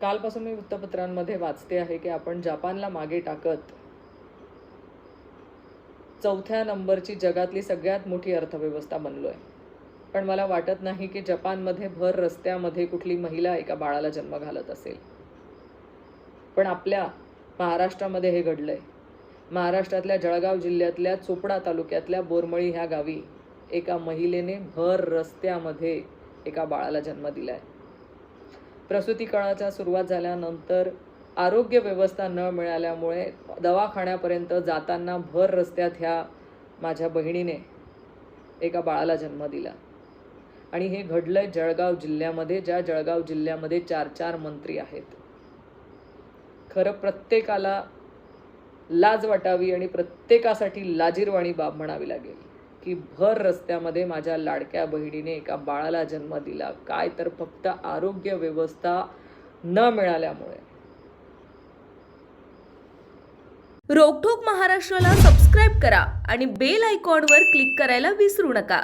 कालपासून मी वृत्तपत्रांमध्ये वाचते आहे की आपण जपानला मागे टाकत 4थ्या नंबरची जगातली सगळ्यात मोठी अर्थव्यवस्था बनलोय. पण मला वाटत नाही की जपानमध्ये भर रस्त्यामध्ये कुठली महिला एका बाळाला जन्म घालत असेल. पण आपल्या महाराष्ट्रामध्ये हे घडलंय. महाराष्ट्रातल्या जळगाव जिल्ह्यातल्या चोपडा तालुक्यातल्या बोरमळी ह्या गावी एका महिलेने भर रस्त्यामध्ये एका बाळाला जन्म दिलाय. प्रसूती काळाच्या सुरुवात झाल्यानंतर आरोग्य व्यवस्था न मिळाल्यामुळे दवाखान्यापर्यंत जाताना भर रस्त्यात ह्या माझ्या बहिणीने एका बाळाला जन्म दिला. आणि हे घडलंय जळगाव जिल्ह्यामध्ये, ज्या जळगाव जिल्ह्यामध्ये 4 मंत्री आहेत. खरं प्रत्येकाला लाज वाटावी आणि प्रत्येकासाठी लाजिरवाणी बाब म्हणावी लागेल की भर रस्त्यामध्ये माझ्या लाडक्या बहिणीने एका बाळाला जन्म दिला. काय तर फक्त आरोग्य व्यवस्था न मिळाल्यामुळे. रोकठोक महाराष्ट्राला सबस्क्राईब करा आणि बेल आयकॉनवर क्लिक करायला विसरू नका.